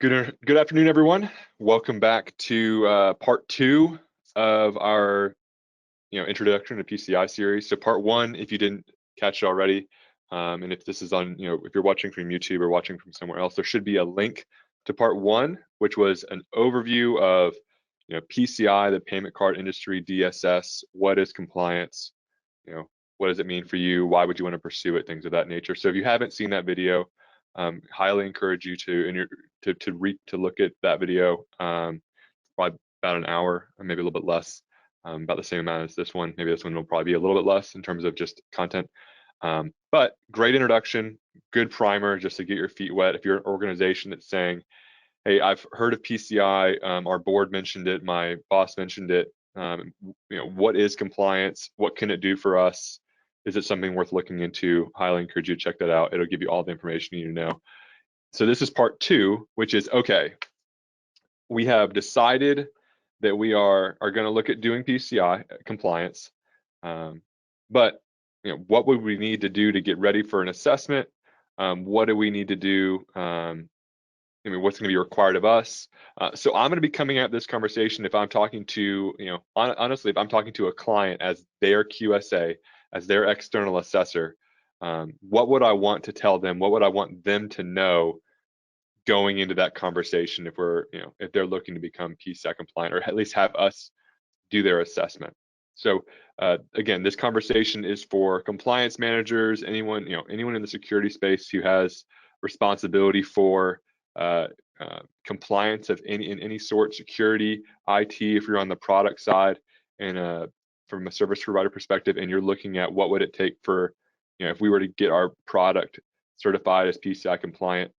Good afternoon, everyone. Welcome back to part two of our introduction to PCI series. So part one, if you didn't catch it already, and if this is on, if you're watching from YouTube or watching from somewhere else, there should be a link to part one, which was an overview of PCI, the payment card industry, DSS, what is compliance, what does it mean for you, why would you want to pursue it, things of that nature. So if you haven't seen that video, highly encourage you to look at that video. Probably about an hour, or maybe a little bit less, about the same amount as this one. Maybe this one will probably be a little bit less in terms of just content. But great introduction, good primer just to get your feet wet. If you're an organization that's saying, hey, I've heard of PCI, our board mentioned it, my boss mentioned it, what is compliance? What can it do for us? Is it something worth looking into? Highly encourage you to check that out. It'll give you all the information you need to know. So this is part two, which is, okay, we have decided that we are going to look at doing PCI compliance, but what would we need to do to get ready for an assessment? What do we need to do? What's going to be required of us? So I'm going to be coming at this conversation if I'm talking to, honestly, if I'm talking to a client as their QSA, as their external assessor, what would I want to tell them? What would I want them to know going into that conversation if if they're looking to become PCI compliant, or at least have us do their assessment? So again, this conversation is for compliance managers, anyone in the security space who has responsibility for compliance of in any sort, security, IT, if you're on the product side, and from a service provider perspective, and you're looking at what would it take for, if we were to get our product certified as PCI compliant,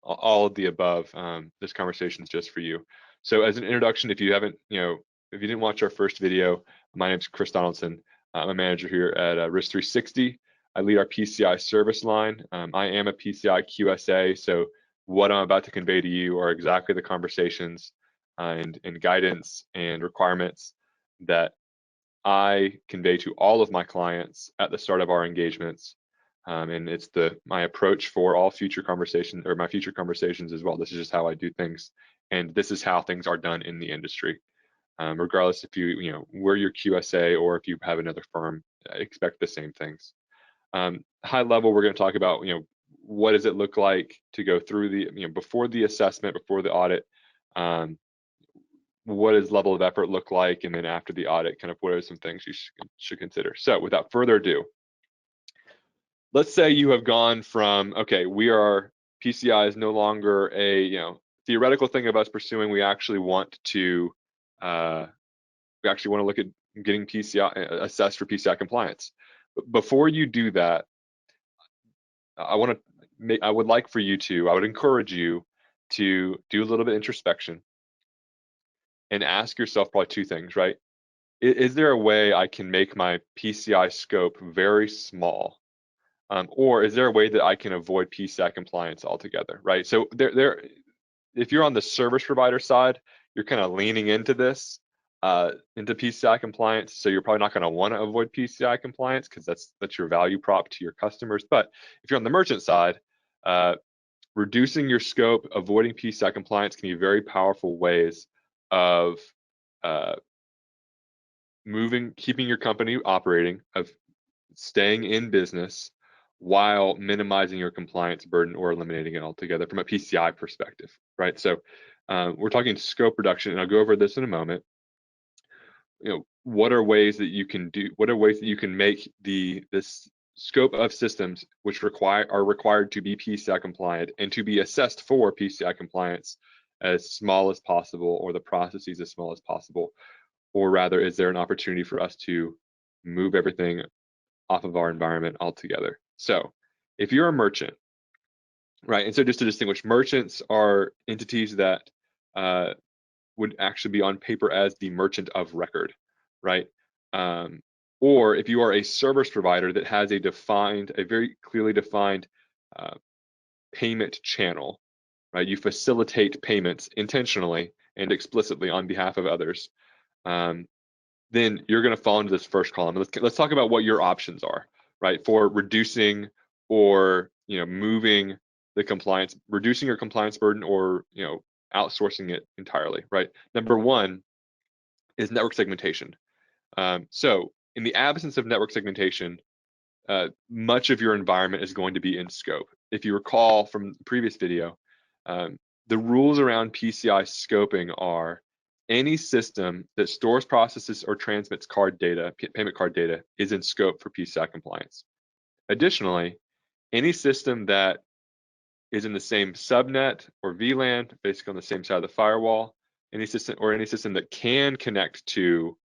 all of the above. This conversation is just for you. So as an introduction, if you haven't, if you didn't watch our first video, my name is Chris Donaldson. I'm a manager here at Risk 360. I lead our PCI service line. I am a PCI QSA, so what I'm about to convey to you are exactly the conversations and guidance and requirements that I convey to all of my clients at the start of our engagements. And it's my approach for all future conversations, or my future conversations as well. This is just how I do things, and this is how things are done in the industry. Regardless if we're your QSA or if you have another firm, expect the same things. High level, we're going to talk about what does it look like to go through the before the assessment, before the audit. What does level of effort look like, and then after the audit, kind of what are some things you should consider. So without further ado, let's say you have gone from, okay, PCI is no longer a theoretical thing of us pursuing. We actually want to look at getting PCI assessed for PCI compliance. But before you do that, I would encourage you to do a little bit of introspection and ask yourself probably two things, right? Is there a way I can make my PCI scope very small? Or is there a way that I can avoid PCI compliance altogether, right? So if you're on the service provider side, you're kind of leaning into this, into PCI compliance. So you're probably not going to want to avoid PCI compliance because that's your value prop to your customers. But if you're on the merchant side, reducing your scope, avoiding PCI compliance can be very powerful ways of keeping your company operating, of staying in business, while minimizing your compliance burden or eliminating it altogether from a PCI perspective, right? So we're talking scope reduction, and I'll go over this in a moment. What are ways that you can do? What are ways that you can make this scope of systems which are required to be PCI compliant and to be assessed for PCI compliance as small as possible, or the processes as small as possible? Or rather, is there an opportunity for us to move everything off of our environment altogether? So if you're a merchant, right, and so just to distinguish, merchants are entities that would actually be on paper as the merchant of record, right? Or if you are a service provider that has a very clearly defined payment channel, right? You facilitate payments intentionally and explicitly on behalf of others, then you're going to fall into this first column. Let's talk about what your options are, right, for reducing or moving the compliance, reducing your compliance burden, or outsourcing it entirely, right? Number one is network segmentation. So in the absence of network segmentation, much of your environment is going to be in scope. If you recall from the previous video, the rules around PCI scoping are any system that stores, processes, or transmits card data, payment card data, is in scope for PCI compliance. Additionally, any system that is in the same subnet or VLAN, basically on the same side of the firewall, any system that can connect to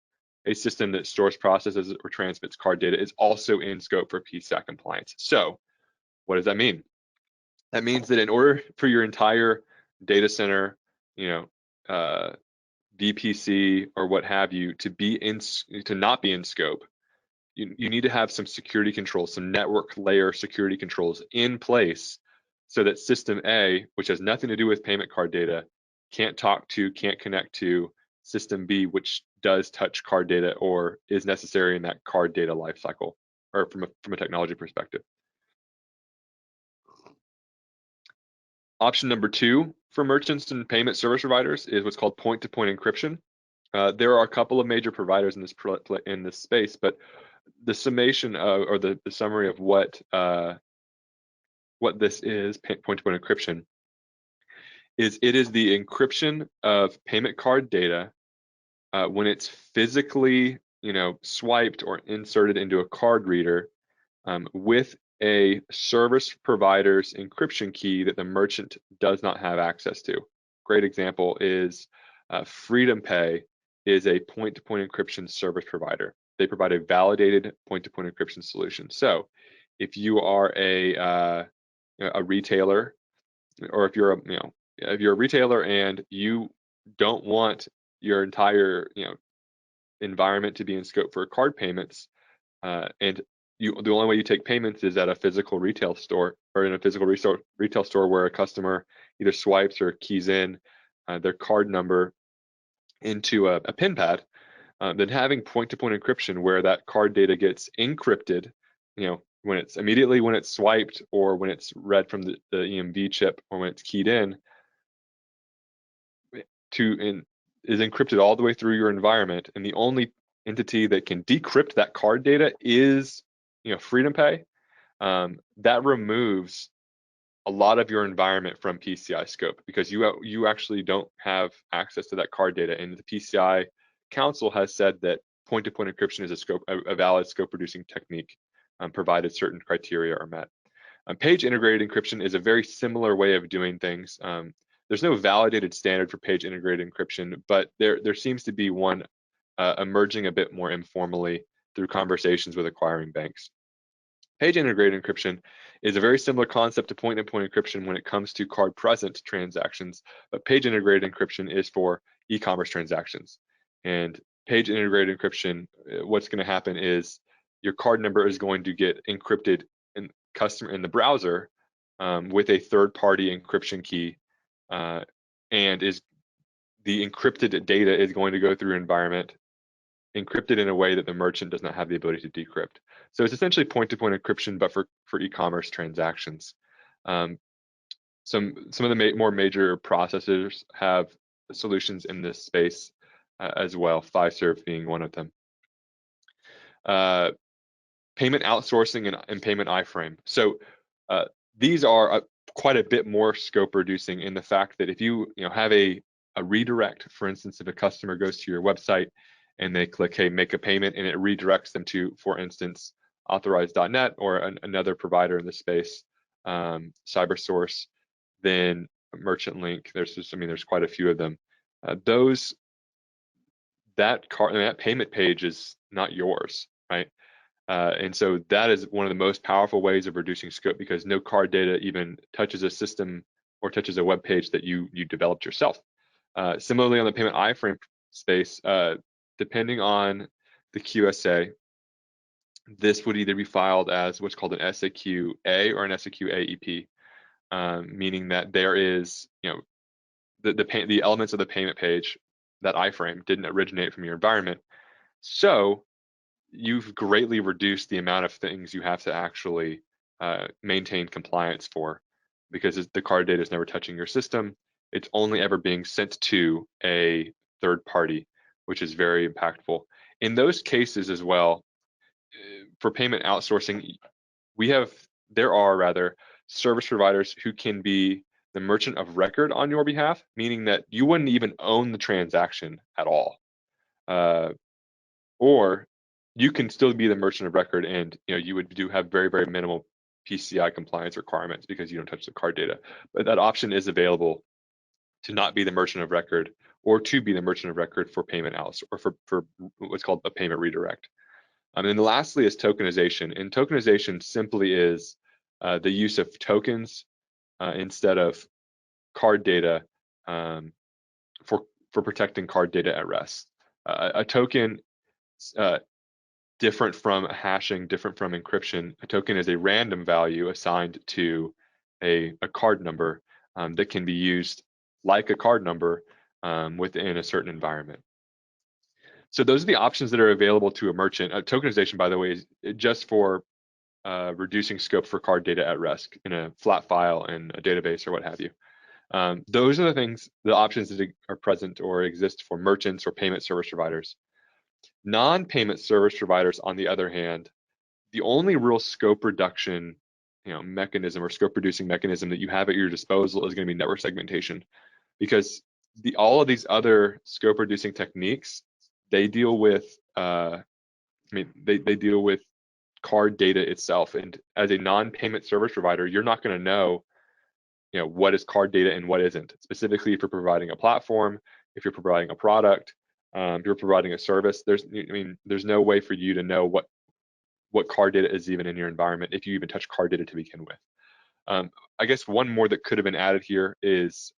a system that stores, processes, or transmits card data is also in scope for PCI compliance. So what does that mean? That means that in order for your entire data center, VPC or what have you, to not be in scope, you need to have some security controls, some network layer security controls in place so that system A, which has nothing to do with payment card data, can't connect to system B, which does touch card data or is necessary in that card data lifecycle, or from a technology perspective. Option number two for merchants and payment service providers is what's called point-to-point encryption. There are a couple of major providers in this space, but the summation or the summary of what this is, point-to-point encryption, is it is the encryption of payment card data when it's physically, swiped or inserted into a card reader with a service provider's encryption key that the merchant does not have access to. Great example is FreedomPay is a point-to-point encryption service provider. They provide a validated point-to-point encryption solution. So if you are a retailer, or if you're a retailer and you don't want your entire environment to be in scope for card payments, and the only way you take payments is at a physical retail store, or in a physical retail store where a customer either swipes or keys in their card number into a PIN pad, then having point-to-point encryption where that card data gets encrypted, when it's swiped or when it's read from the EMV chip or when it's keyed in, is encrypted all the way through your environment, and the only entity that can decrypt that card data is FreedomPay. That removes a lot of your environment from PCI scope because you actually don't have access to that card data, and the PCI Council has said that point-to-point encryption is a valid scope reducing technique, provided certain criteria are met. Page integrated encryption is a very similar way of doing things. There's no validated standard for page integrated encryption, but there seems to be one emerging a bit more informally through conversations with acquiring banks. Page integrated encryption is a very similar concept to point-to-point encryption when it comes to card present transactions, but page integrated encryption is for e-commerce transactions. And page integrated encryption, what's going to happen is your card number is going to get encrypted in the browser with a third-party encryption key, and the encrypted data is going to go through your environment encrypted in a way that the merchant does not have the ability to decrypt. So it's essentially point-to-point encryption, but for e-commerce transactions. Some of the more major processors have solutions in this space as well, Fiserv being one of them. Payment outsourcing and payment iframe. So these are quite a bit more scope reducing in the fact that if you have a redirect, for instance, if a customer goes to your website and they click, hey, make a payment, and it redirects them to, for instance, authorize.net or another provider in the space, CyberSource, then Merchant Link. There's quite a few of them. That payment page is not yours, right? And so that is one of the most powerful ways of reducing scope because no card data even touches a system or touches a web page that you developed yourself. Similarly, on the payment iframe space, depending on the QSA, this would either be filed as what's called an SAQ-A or an SAQ-AEP, meaning that there is, the elements of the payment page, that iframe, didn't originate from your environment. So you've greatly reduced the amount of things you have to actually maintain compliance for. because the card data is never touching your system. It's only ever being sent to a third party, which is very impactful. In those cases as well, for payment outsourcing, there are rather service providers who can be the merchant of record on your behalf, meaning that you wouldn't even own the transaction at all. Or you can still be the merchant of record, and you would have very, very minimal PCI compliance requirements because you don't touch the card data. But that option is available to not be the merchant of record, or to be the merchant of record for payment outs, or for what's called a payment redirect. And then lastly is tokenization. And tokenization simply is the use of tokens instead of card data for protecting card data at rest. A token, different from hashing, different from encryption. A token is a random value assigned to a card number that can be used like a card number within a certain environment. So those are the options that are available to a merchant. Tokenization, by the way, is just for reducing scope for card data at rest in a flat file in a database or what have you. Those are the options that are present or exist for merchants or payment service providers. Non-payment service providers, on the other hand, the only real scope reduction mechanism or scope reducing mechanism that you have at your disposal is going to be network segmentation, because all of these other scope reducing techniques, they deal with they deal with card data itself. And as a non-payment service provider, you're not going to know what is card data and what isn't. Specifically, if you're providing a platform, if you're providing a product, if you're providing a service, there's no way for you to know what card data is even in your environment if you even touch card data to begin with. I guess one more that could have been added here is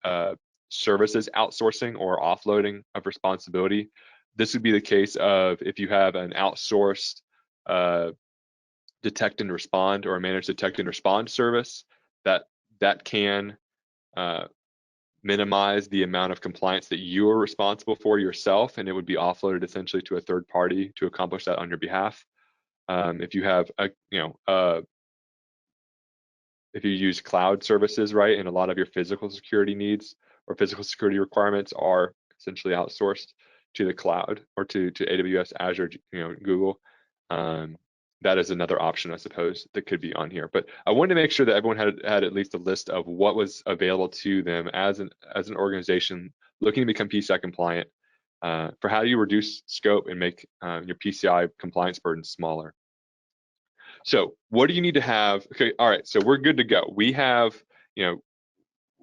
services outsourcing or offloading of responsibility. This would be the case of if you have an outsourced detect and respond or a managed detect and respond service that can minimize the amount of compliance that you are responsible for yourself, and it would be offloaded essentially to a third party to accomplish that on your behalf. If you have if you use cloud services, right, and a lot of your physical security needs or physical security requirements are essentially outsourced to the cloud or to AWS, Azure, Google, that is another option, I suppose, that could be on here. But I wanted to make sure that everyone had at least a list of what was available to them as an organization looking to become PCI compliant, for how do you reduce scope and make your PCI compliance burden smaller. So what do you need to have? Okay, all right, so we're good to go. We have,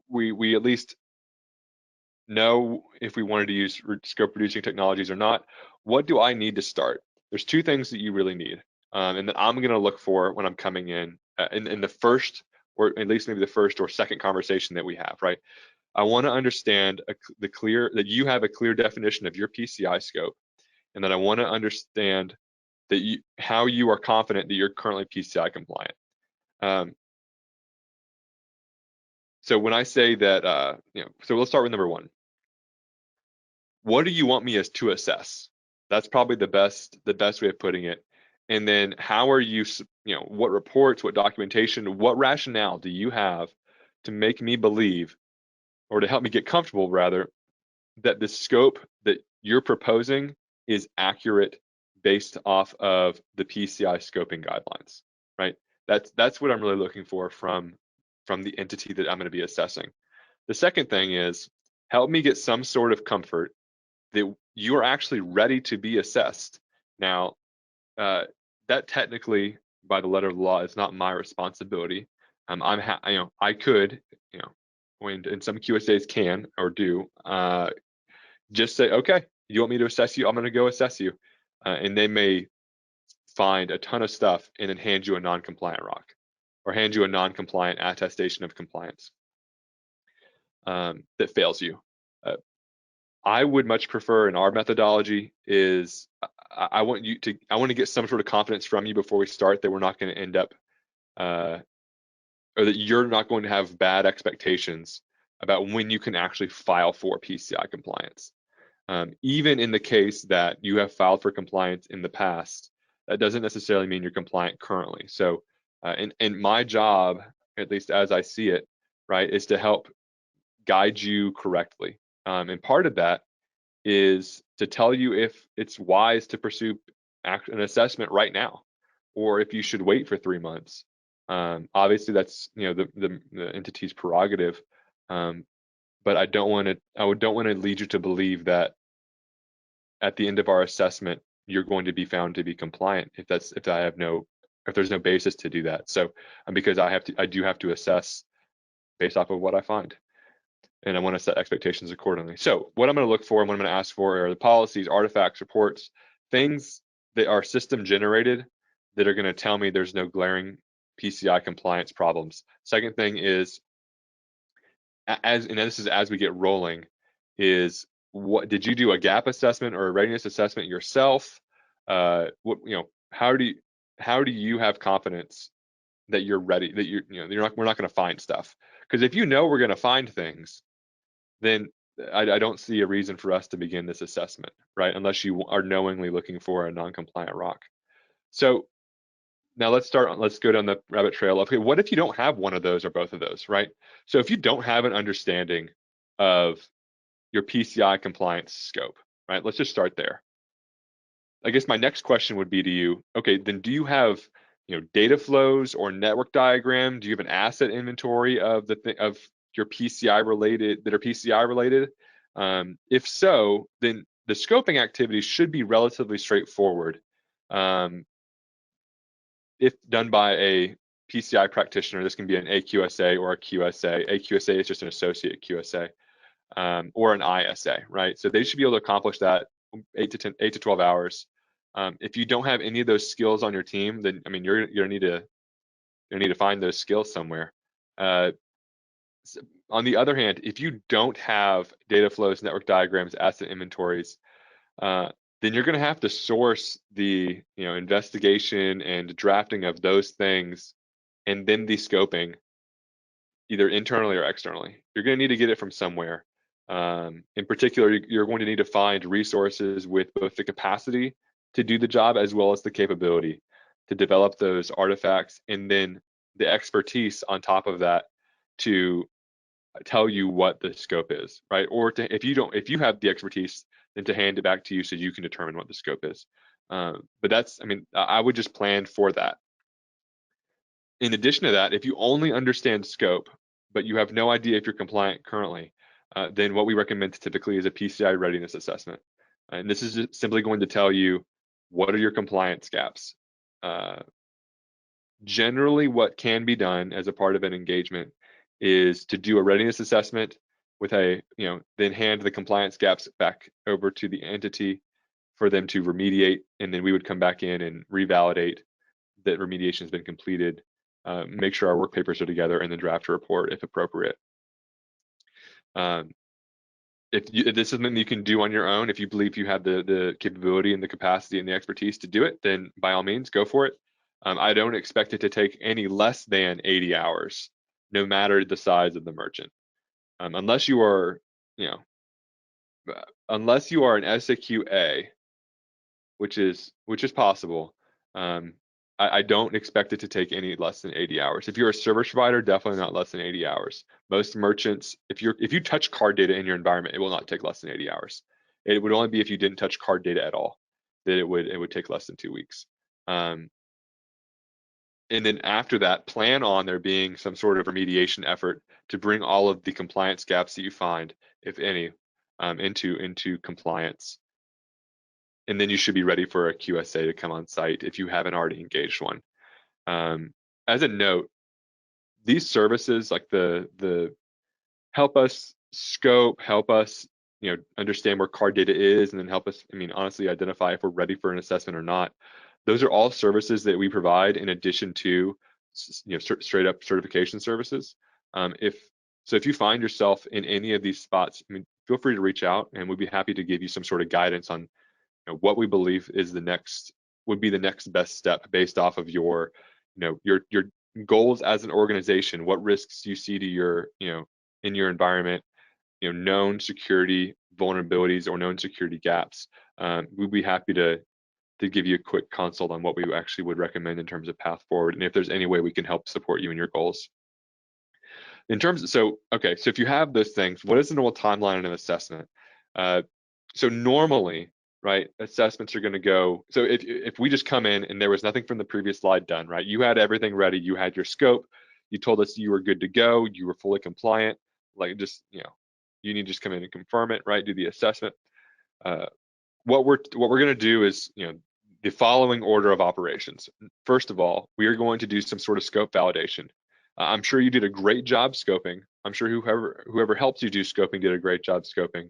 we at least know if we wanted to use scope reducing technologies or not. What do I need to start? There's two things that you really need, and that I'm going to look for when I'm coming in the first, or at least maybe the first or second conversation that we have, right? I want to understand that you have a clear definition of your PCI scope, and that I want to understand that how you are confident that you're currently PCI compliant. So when I say that, so let's start with number one. What do you want me to assess? That's probably the best way of putting it. And then how are you, what reports, what documentation, what rationale do you have to make me believe, or to help me get comfortable rather, that the scope that you're proposing is accurate based off of the PCI scoping guidelines, right? That's what I'm really looking for from the entity that I'm going to be assessing. The second thing is, help me get some sort of comfort that you are actually ready to be assessed. Now, that technically, by the letter of the law, is not my responsibility. I could, and some QSAs can or do, just say, okay, you want me to assess you? I'm going to go assess you. And they may find a ton of stuff and then hand you a non-compliant rock, or hand you a non-compliant attestation of compliance that fails you. I would much prefer, in our methodology, is I want to get some sort of confidence from you before we start that we're not going to end up, or that you're not going to have bad expectations about when you can actually file for PCI compliance. Even in the case that you have filed for compliance in the past, that doesn't necessarily mean you're compliant currently. So, in my job, at least as I see it, right, is to help guide you correctly. And part of that is to tell you if it's wise to pursue an assessment right now, or if you should wait for 3 months. Obviously, that's the entity's prerogative, but I don't want to lead you to believe that at the end of our assessment you're going to be found to be compliant if there's no basis to do that. So because I do have to assess based off of what I find, and I want to set expectations accordingly. So what I'm going to look for and what I'm going to ask for are the policies, artifacts, reports, things that are system generated that are going to tell me there's no glaring PCI compliance problems. Second thing is, and this is as we get rolling, is what did you do a gap assessment or a readiness assessment yourself? How do you have confidence that you're ready, that we're not going to find stuff? Because if we're going to find things, then I don't see a reason for us to begin this assessment, right? Unless you are knowingly looking for a non-compliant rock. So now let's go down the rabbit trail of, okay, what if you don't have one of those or both of those, right? So if you don't have an understanding of your PCI compliance scope, right? Let's just start there. I guess my next question would be to you, okay, then do you have data flows or network diagram? Do you have an asset inventory of your PCI related that are PCI related? If so, then the scoping activities should be relatively straightforward. If done by a PCI practitioner, this can be an AQSA or a QSA. AQSA is just an associate QSA, or an ISA, right? So they should be able to accomplish that 8 to 12 hours. If you don't have any of those skills on your team, then you're gonna need to find those skills somewhere. On the other hand, if you don't have data flows, network diagrams, asset inventories, then you're going to have to source the investigation and drafting of those things, and then the scoping, either internally or externally. You're going to need to get it from somewhere. In particular, you're going to need to find resources with both the capacity to do the job as well as the capability to develop those artifacts, and then the expertise on top of that to tell you what the scope is, right? Or if you have the expertise, then to hand it back to you so you can determine what the scope is. But I would just plan for that. In addition to that, if you only understand scope, but you have no idea if you're compliant currently, then what we recommend typically is a PCI readiness assessment. And this is simply going to tell you what are your compliance gaps. Generally, what can be done as a part of an engagement is to do a readiness assessment with then hand the compliance gaps back over to the entity for them to remediate, and then we would come back in and revalidate that remediation has been completed, make sure our work papers are together, and then draft a report if appropriate. If this is something you can do on your own, if you believe you have the capability and the capacity and the expertise to do it, then by all means, go for it. I don't expect it to take any less than 80 hours, no matter the size of the merchant. Unless you are an SAQA, which is possible, I don't expect it to take any less than 80 hours. If you're a service provider, definitely not less than 80 hours. Most merchants, if you touch card data in your environment, it will not take less than 80 hours. It would only be if you didn't touch card data at all that it would take less than 2 weeks. And then after that, plan on there being some sort of remediation effort to bring all of the compliance gaps that you find, if any, into compliance. And then you should be ready for a QSA to come on site if you haven't already engaged one. As a note, these services, like the help us scope, help us understand where card data is, and then help us, honestly, identify if we're ready for an assessment or not. Those are all services that we provide in addition to straight up certification services. If you find yourself in any of these spots, feel free to reach out, and we'd be happy to give you some sort of guidance on what we believe would be the next best step based off of your goals as an organization, what risks you see to your in your environment, known security vulnerabilities or known security gaps. We'd be happy to give you a quick consult on what we actually would recommend in terms of path forward, and if there's any way we can help support you in your goals. In terms of, so if you have those things, what is the normal timeline in an assessment? So normally, right, assessments are going to go. So if we just come in and there was nothing from the previous slide done, right, you had everything ready, you had your scope, you told us you were good to go, you were fully compliant, like just you need to just come in and confirm it, right, do the assessment. What we're going to do is the following order of operations. First of all, we are going to do some sort of scope validation. I'm sure you did a great job scoping. I'm sure whoever helped you do scoping did a great job scoping.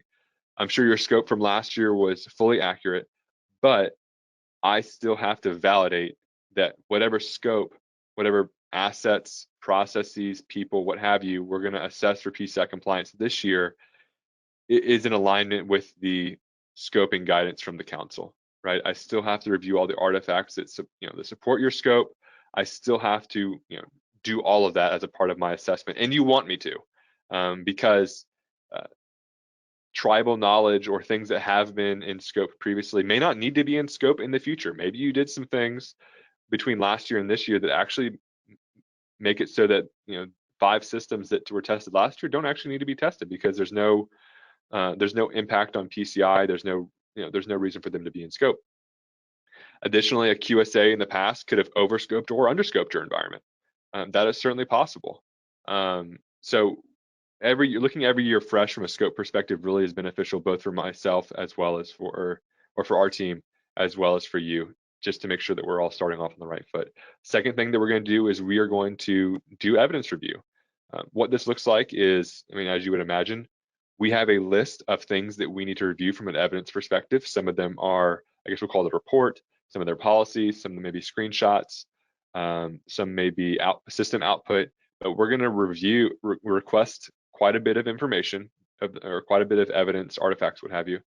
I'm sure your scope from last year was fully accurate, but I still have to validate that whatever scope, whatever assets, processes, people, what have you, we're going to assess for PCI compliance this year is in alignment with the scoping guidance from the council, right? I still have to review all the artifacts that that support your scope. I still have to do all of that as a part of my assessment, and you want me to, because tribal knowledge or things that have been in scope previously may not need to be in scope in the future. Maybe you did some things between last year and this year that actually make it so that 5 systems that were tested last year don't actually need to be tested because there's no impact on PCI. There's no reason for them to be in scope. Additionally, a QSA in the past could have overscoped or underscoped your environment. That is certainly possible. So looking every year fresh from a scope perspective really is beneficial, both for myself as well as for our team, as well as for you, just to make sure that we're all starting off on the right foot. Second thing that we're going to do is we are going to do evidence review. What this looks like is, as you would imagine, we have a list of things that we need to review from an evidence perspective. Some of them are, I guess we'll call it a report, some of their policies, some of them may be screenshots, some may be system output, but we're going to request quite a bit of information or quite a bit of evidence, artifacts, what have you.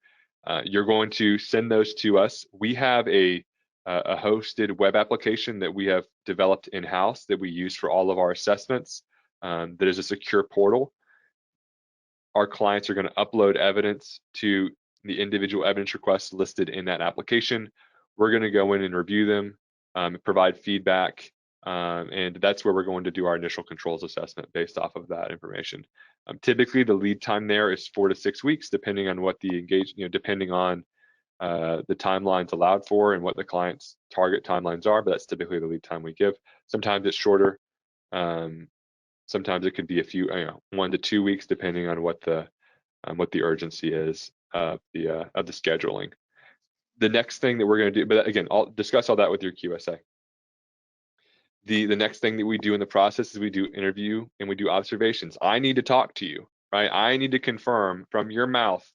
You're going to send those to us. We have a hosted web application that we have developed in-house that we use for all of our assessments. That is a secure portal. Our clients are going to upload evidence to the individual evidence requests listed in that application. We're going to go in and review them, provide feedback, and that's where we're going to do our initial controls assessment based off of that information. Typically, the lead time there is 4 to 6 weeks, depending on what depending on the timelines allowed for and what the client's target timelines are, but that's typically the lead time we give. Sometimes it's shorter. Sometimes it could be a few, 1 to 2 weeks, depending on what the urgency is of the scheduling. The next thing that we're going to do, but again, I'll discuss all that with your QSA. The next thing that we do in the process is we do interview and we do observations. I need to talk to you, right? I need to confirm from your mouth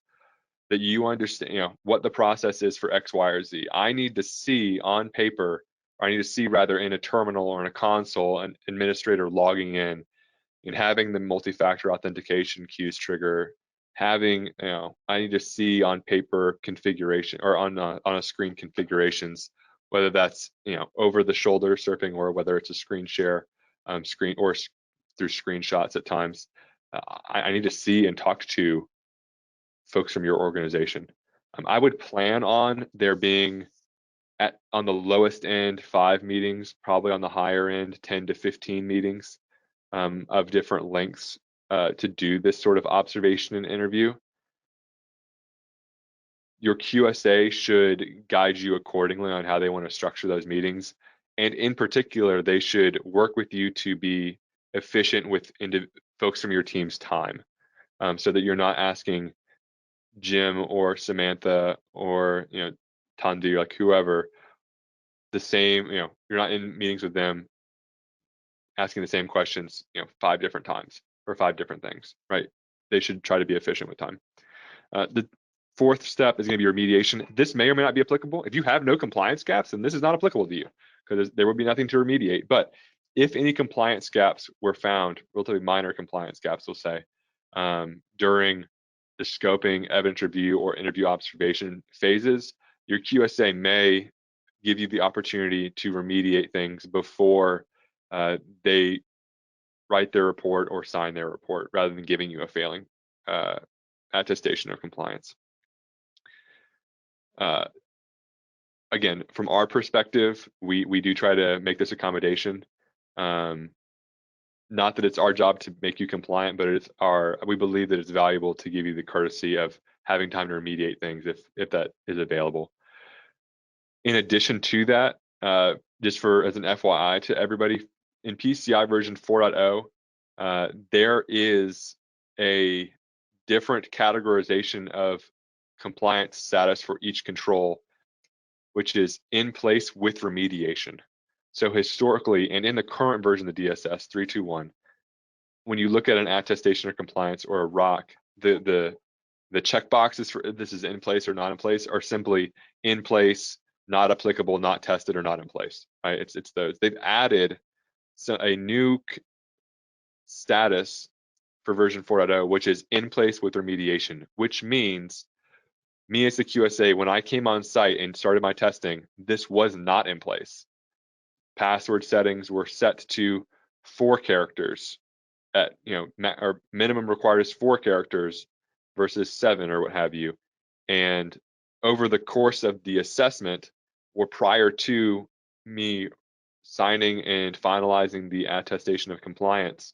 that you understand, what the process is for X, Y, or Z. I need to see on paper, or I need to see rather in a terminal or in a console, an administrator logging in and having the multi-factor authentication queues trigger, having, I need to see on paper configuration or on a screen configurations, whether that's, over the shoulder surfing or whether it's a screen share, screen or through screenshots at times. I need to see and talk to folks from your organization. I would plan on there being on the lowest end 5 meetings, probably on the higher end 10 to 15 meetings of different lengths to do this sort of observation and interview. Your QSA should guide you accordingly on how they want to structure those meetings. And in particular, they should work with you to be efficient with folks from your team's time, so that you're not asking Jim or Samantha or Tandu, like whoever, the same, you're not in meetings with them asking the same questions 5 different times for 5 different things, right? They should try to be efficient with time. The 4th step is going to be remediation. This may or may not be applicable. If you have no compliance gaps, then this is not applicable to you because there will be nothing to remediate. But if any compliance gaps were found, relatively minor compliance gaps, we'll say, during the scoping, evidence review, or interview observation phases, your QSA may give you the opportunity to remediate things before they write their report or sign their report, rather than giving you a failing attestation of compliance. Again, from our perspective, we do try to make this accommodation. not that it's our job to make you compliant, but we believe that it's valuable to give you the courtesy of having time to remediate things if that is available. In addition to that, just as an FYI to everybody, in PCI version 4.0, there is a different categorization of compliance status for each control, which is in place with remediation. So historically, and in the current version of the DSS 321, when you look at an attestation of compliance or a ROC, the checkboxes for this is in place or not in place are simply in place, not applicable, not tested, or not in place. Right? It's those. They've added a new status for version 4.0, which is in place with remediation, which means me as the QSA, when I came on site and started my testing, this was not in place. Password settings were set to 4 characters at, or minimum required is 4 characters versus 7 or what have you. And over the course of the assessment, or prior to me signing and finalizing the attestation of compliance,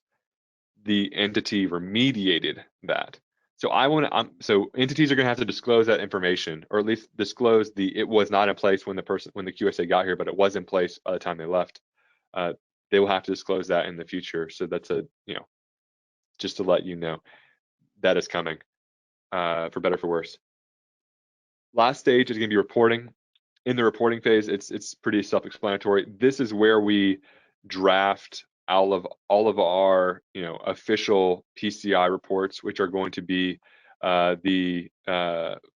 the entity remediated that. So so entities are going to have to disclose that information, or at least disclose it was not in place when the QSA got here, but it was in place by the time they left. They will have to disclose that in the future. So that's just to let you know that is coming, for better or for worse. Last stage is going to be reporting. In the reporting phase, it's pretty self-explanatory. This is where we draft all of our official PCI reports, which are going to be the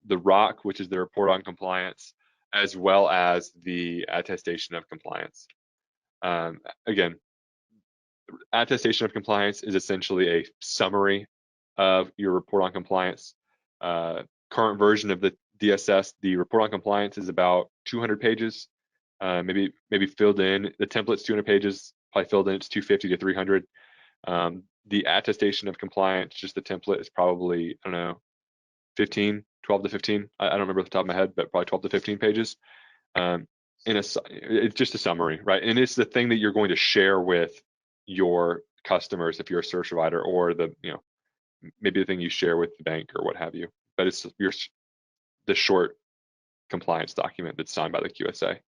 ROC, which is the report on compliance, as well as the attestation of compliance. Again, attestation of compliance is essentially a summary of your report on compliance. Current version of the DSS, the report on compliance is about 200 pages, maybe filled in. The template's 200 pages, probably filled in it's 250 to 300. The attestation of compliance, just the template, is probably, I don't know, 12 to 15. I don't remember off the top of my head, but probably 12 to 15 pages. It's just a summary, right? And it's the thing that you're going to share with your customers if you're a service provider, or maybe the thing you share with the bank or what have you. But it's the short compliance document that's signed by the QSA.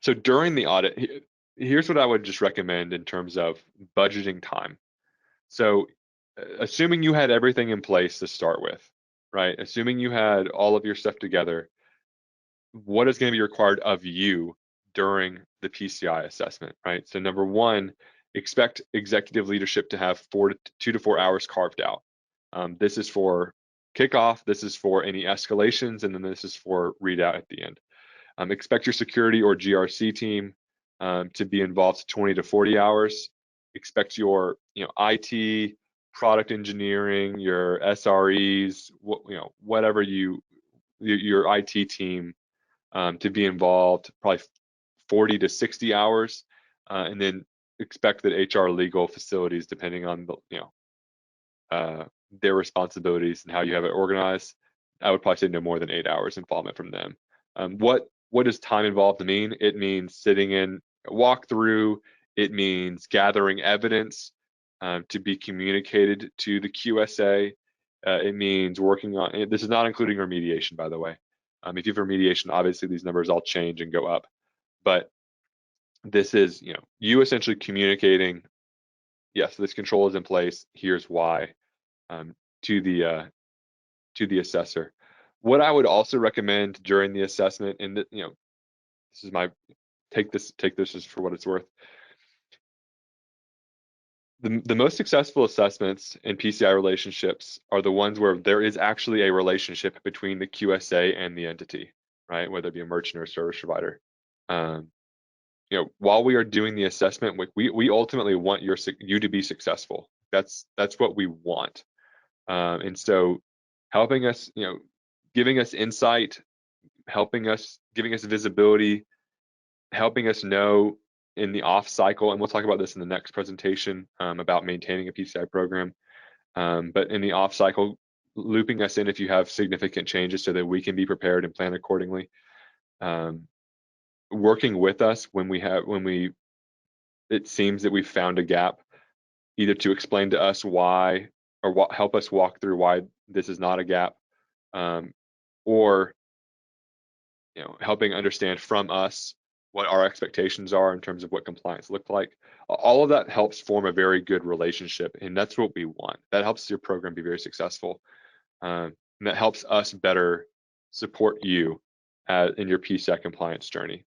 So during the audit, here's what I would just recommend in terms of budgeting time. So assuming you had everything in place to start with, right? Assuming you had all of your stuff together, what is going to be required of you during the PCI assessment, right? So number one, expect executive leadership to have 2 to 4 hours carved out. This is for kickoff, this is for any escalations, and then this is for readout at the end. Expect your security or GRC team to be involved 20 to 40 hours. Expect your IT, product engineering, your SREs, whatever your IT team to be involved, probably 40 to 60 hours, and then expect that HR, legal, facilities, depending on their responsibilities and how you have it organized, I would probably say no more than 8 hours involvement from them. What does time involved mean? It means sitting in a walkthrough. It means gathering evidence to be communicated to the QSA. It means working on, this is not including remediation, by the way. If you have remediation, obviously these numbers all change and go up. But this is, you essentially communicating, yes, this control is in place. Here's why, to the assessor. What I would also recommend during the assessment, and this is my take this as for what it's worth. The most successful assessments in PCI relationships are the ones where there is actually a relationship between the QSA and the entity, right? Whether it be a merchant or a service provider. While we are doing the assessment, we ultimately want you to be successful. That's what we want. And so helping us, giving us insight, giving us visibility, helping us know in the off cycle, and we'll talk about this in the next presentation about maintaining a PCI program. But in the off cycle, looping us in if you have significant changes so that we can be prepared and plan accordingly. Working with us when we it seems that we've found a gap, either to explain to us why, or help us walk through why this is not a gap, or helping understand from us what our expectations are in terms of what compliance look like. All of that helps form a very good relationship, and that's what we want. That helps your program be very successful, and that helps us better support you in your PCI compliance journey.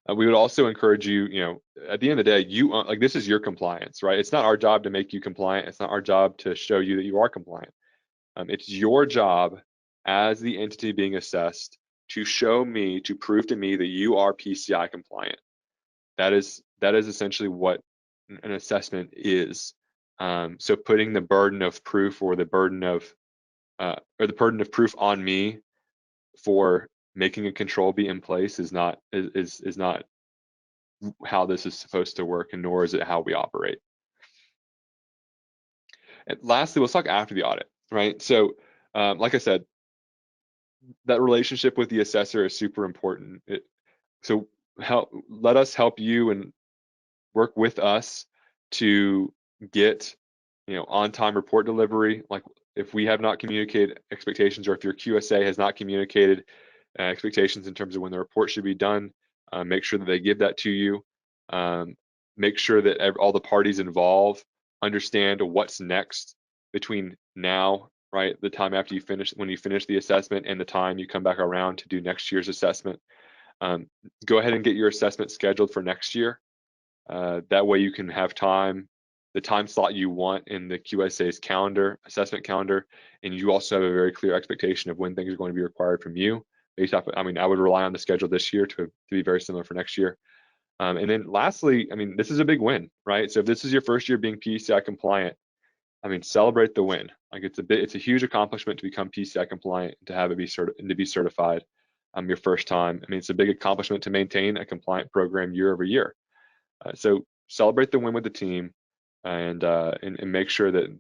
We would also encourage you, at the end of the day, this is your compliance, right? It's not our job to make you compliant. It's not our job to show you that you are compliant. It's your job as the entity being assessed to prove to me that you are PCI compliant. That is essentially what an assessment is. So putting the burden of proof or the burden of proof on me for making a control be in place is not how this is supposed to work, and nor is it how we operate. And lastly, let's talk after the audit, right? So like I said, that relationship with the assessor is super important. So let us help you and work with us to get on-time report delivery. Like if we have not communicated expectations, or if your QSA has not communicated expectations in terms of when the report should be done, make sure that they give that to you. Make sure that all the parties involved understand what's next between now, right, the time after when you finish the assessment, and the time you come back around to do next year's assessment. Go ahead and get your assessment scheduled for next year. That way you can have the time slot you want in the QSA's assessment calendar, and you also have a very clear expectation of when things are going to be required from you. Based off, I would rely on the schedule this year to be very similar for next year. And then lastly, this is a big win, right? So if this is your first year being PCI compliant, celebrate the win. Like it's a huge accomplishment to become PCI compliant, to have it be certified your first time. It's a big accomplishment to maintain a compliant program year over year. So celebrate the win with the team, and make sure that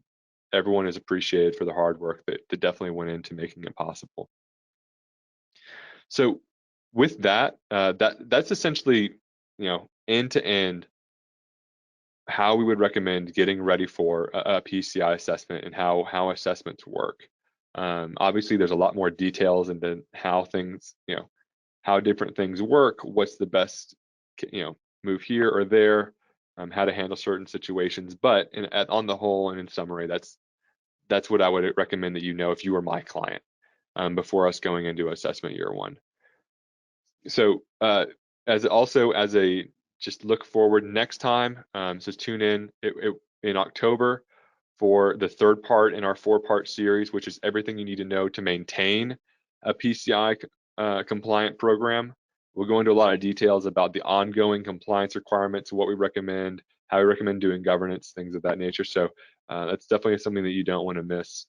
everyone is appreciated for the hard work that definitely went into making it possible. So with that's essentially, end to end, how we would recommend getting ready for a PCI assessment and how assessments work. Obviously, there's a lot more details into how things, how different things work, what's the best, move here or there, how to handle certain situations. But on the whole and in summary, that's what I would recommend that if you were my client, before us going into assessment year one. So just look forward next time. So tune in in October for the third part in our 4-part series, which is everything you need to know to maintain a PCI compliant program. We'll go into a lot of details about the ongoing compliance requirements, what we recommend, how we recommend doing governance, things of that nature. So that's definitely something that you don't want to miss.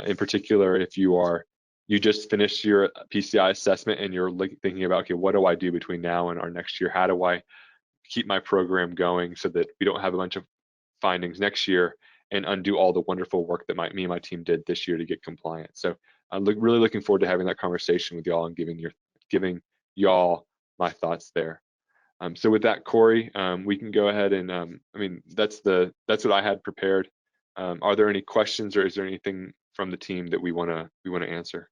In particular, if you just finished your PCI assessment and you're thinking about, okay, what do I do between now and our next year? How do I keep my program going so that we don't have a bunch of findings next year and undo all the wonderful work that me and my team did this year to get compliant? So I'm really looking forward to having that conversation with y'all and giving y'all my thoughts there. So with that, Corey, we can go ahead and that's what I had prepared. Are there any questions, or is there anything from the team that we want to answer?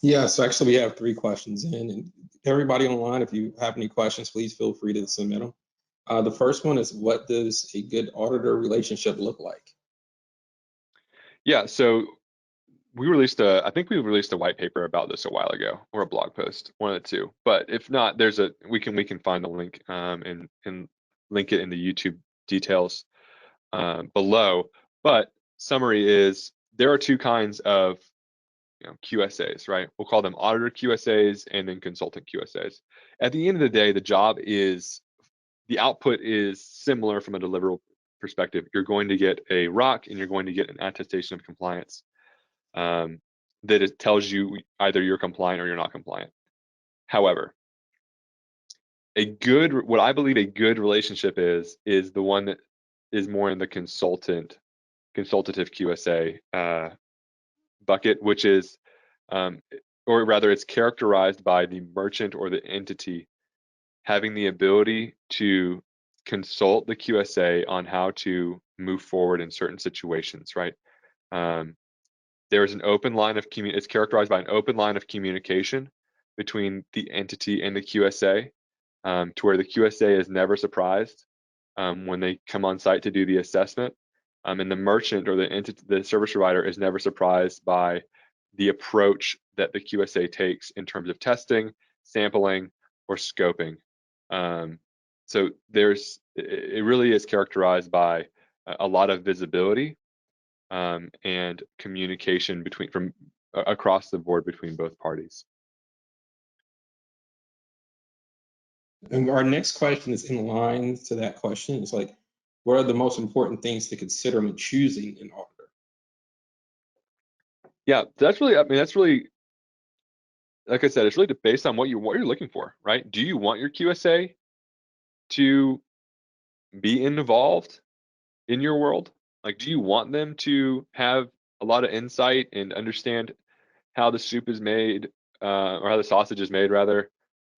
Yeah, so actually we have 3 questions in, and everybody online, if you have any questions, please feel free to submit them. The first one is, what does a good auditor relationship look like? Yeah, so I think we released a white paper about this a while ago, or a blog post, one of the two. But if not, we can find a link and link it in the YouTube details below. But summary is, there are 2 kinds of QSAs, right? We'll call them auditor QSAs and then consultant QSAs. At the end of the day, the output is similar from a deliverable perspective. You're going to get a ROC and you're going to get an attestation of compliance that it tells you either you're compliant or you're not compliant. However, what I believe a good relationship is the one that is more in the consultative QSA bucket, which is, or rather, it's characterized by the merchant or the entity having the ability to consult the QSA on how to move forward in certain situations, right? There is an open line of it's characterized by an open line of communication between the entity and the QSA, to where the QSA is never surprised when they come on site to do the assessment, and the merchant or the service provider is never surprised by the approach that the QSA takes in terms of testing, sampling, or scoping. So it really is characterized by a lot of visibility and communication from across the board between both parties. And our next question is in line to that question. It's like, what are the most important things to consider when choosing an auditor? Yeah, that's really, like I said, it's really based on what you're looking for, right? Do you want your QSA to be involved in your world? Like, do you want them to have a lot of insight and understand how the soup is made, or how the sausage is made, rather,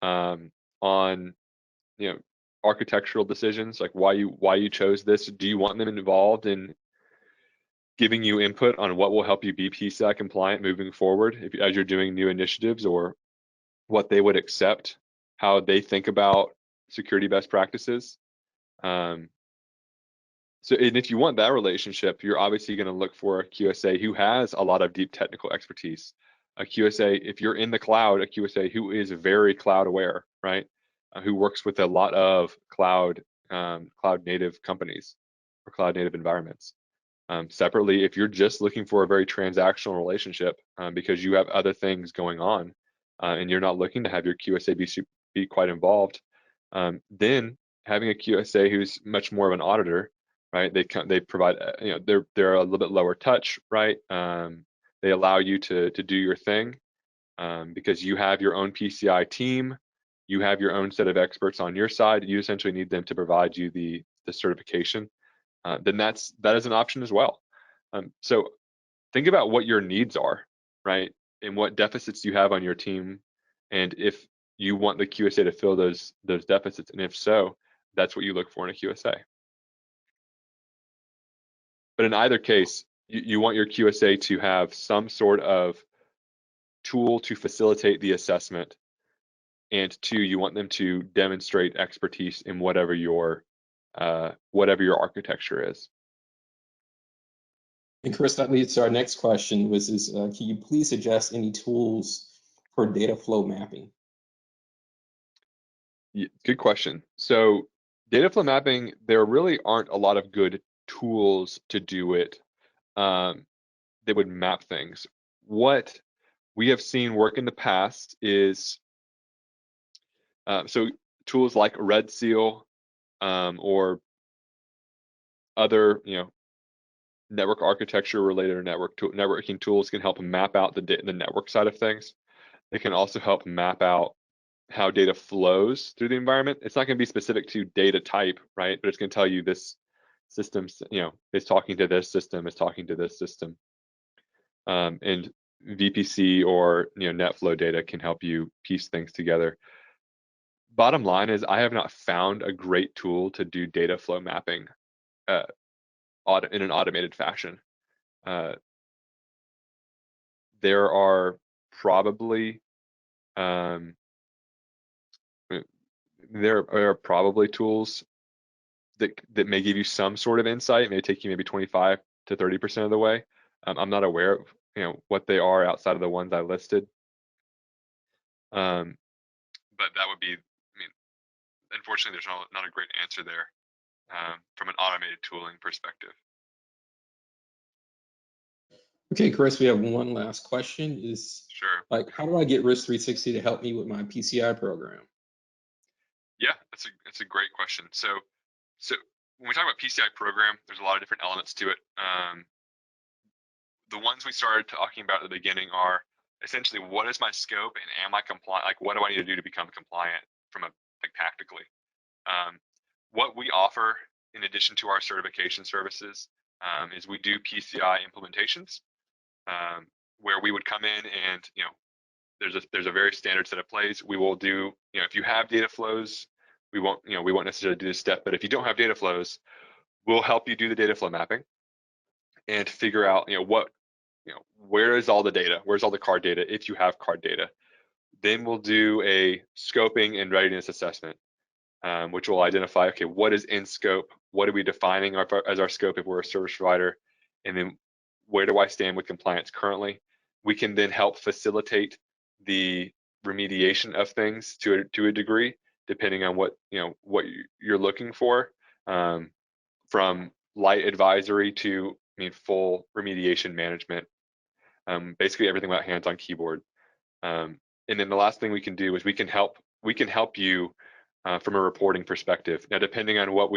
on architectural decisions, like why you chose this? Do you want them involved in giving you input on what will help you be PCI compliant moving forward as you're doing new initiatives, or what they would accept, how they think about security best practices? So, and if you want that relationship, you're obviously going to look for a QSA who has a lot of deep technical expertise. A QSA, if you're in the cloud, a QSA who is very cloud aware, right? Who works with a lot of cloud native companies or cloud native environments. Separately, if you're just looking for a very transactional relationship because you have other things going on and you're not looking to have your QSA be quite involved, then having a QSA who's much more of an auditor, right? They provide, they're a little bit lower touch, right? They allow you to do your thing because you have your own PCI team, you have your own set of experts on your side. You essentially need them to provide you the certification. Then that is an option as well. So think about what your needs are, right? And what deficits you have on your team, and if you want the QSA to fill those deficits, and if so, that's what you look for in a QSA. But in either case, you want your QSA to have some sort of tool to facilitate the assessment, and two, you want them to demonstrate expertise in whatever your architecture is. And Chris, that leads to our next question, which is, can you please suggest any tools for data flow mapping? Good question. So data flow mapping, there really aren't a lot of good tools to do it that would map things. What we have seen work in the past is so tools like Red Seal or other network architecture related or networking tools can help map out the network side of things. They can also help map out how data flows through the environment. It's not going to be specific to data type, right? But it's going to tell you this system, is talking to this system, is talking to this system. And VPC or NetFlow data can help you piece things together. Bottom line is, I have not found a great tool to do data flow mapping in an automated fashion. There are probably tools that may give you some sort of insight, may take you maybe 25 to 30% of the way. I'm not aware of what they are outside of the ones I listed. But that would be, unfortunately, there's not a great answer there from an automated tooling perspective. Okay, Chris, we have one last question. Sure. Like, how do I get Risk 360 to help me with my PCI program? Yeah, that's a great question. So when we talk about PCI program, there's a lot of different elements to it. The ones we started talking about at the beginning are essentially, what is my scope and am I compliant? Like, what do I need to do to become compliant tactically? What we offer in addition to our certification services is we do PCI implementations where we would come in and there's a very standard set of plays. We will do, if you have data flows we won't necessarily do this step, but if you don't have data flows, we'll help you do the data flow mapping and figure out, where is all the data? Where's all the card data if you have card data? Then we'll do a scoping and readiness assessment, which will identify, okay, what is in scope? What are we defining as our scope if we're a service provider? And then where do I stand with compliance currently? We can then help facilitate the remediation of things to a degree, depending on what you're looking for, from light advisory to full remediation management. Basically everything about hands on keyboard. And then the last thing we can do is we can help you from a reporting perspective. Now, depending on what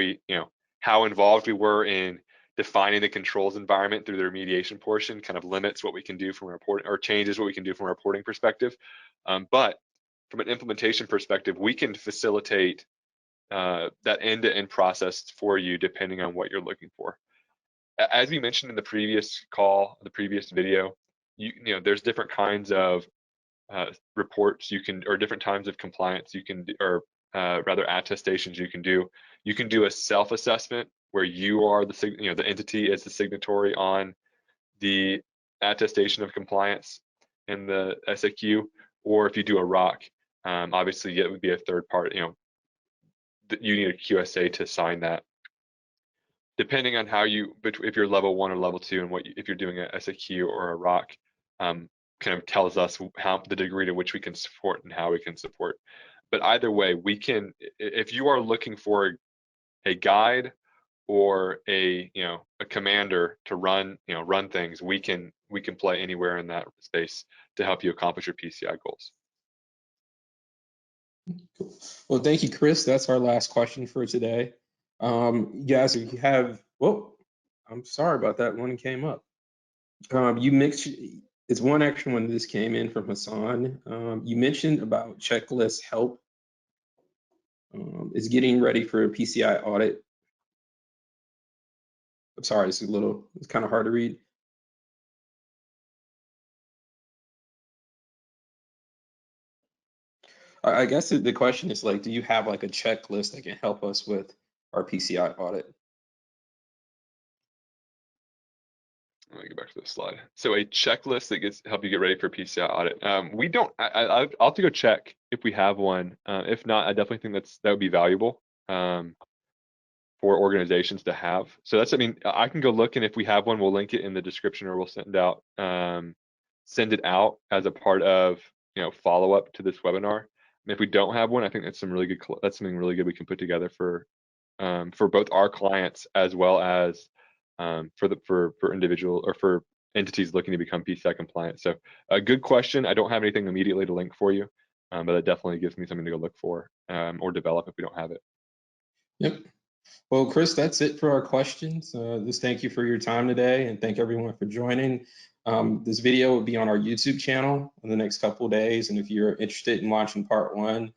how involved we were in defining the controls environment through the remediation portion, kind of limits what we can do from a reporting, or changes what we can do from a reporting perspective. But from an implementation perspective, we can facilitate that end-to-end process for you, depending on what you're looking for. As we mentioned in the previous call, the previous video, there's different kinds of reports you can, or different times of compliance you can, or rather attestations you can do. You can do a self-assessment where you are the entity is the signatory on the attestation of compliance in the SAQ, or if you do a ROC, obviously it would be a third party. You need a QSA to sign that. Depending on how if you're level 1 or level 2, and if you're doing a SAQ or a ROC, kind of tells us the degree to which we can support and how we can support. But either way, we can, if you are looking for a guide or a commander to run things, we can play anywhere in that space to help you accomplish your PCI goals. Cool. Well, thank you, Chris. That's our last question for today. Guys, if you have, I'm sorry about that. One came up. You mixed. It's one extra one. This came in from Hassan. You mentioned about checklist help. Is getting ready for a PCI audit. I'm sorry, it's kind of hard to read. I guess the question is do you have a checklist that can help us with our PCI audit? Let me go back to the slide. So a checklist that help you get ready for PCI audit. We don't. I'll have to go check if we have one. If not, I definitely think that would be valuable for organizations to have. So that's. I can go look, and if we have one, we'll link it in the description, or we'll send it out as a part of follow up to this webinar. And if we don't have one, I think that's something really good we can put together for both our clients as well as for individual or for entities looking to become PCI compliant. So a good question. I don't have anything immediately to link for you, but it definitely gives me something to go look for or develop if we don't have it. Yep. Well, Chris, that's it for our questions. Just thank you for your time today, and thank everyone for joining. This video will be on our YouTube channel in the next couple of days, and if you're interested in watching part 1,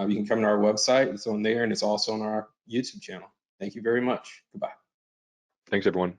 you can come to our website. It's on there, and it's also on our YouTube channel. Thank you very much. Goodbye. Thanks, everyone.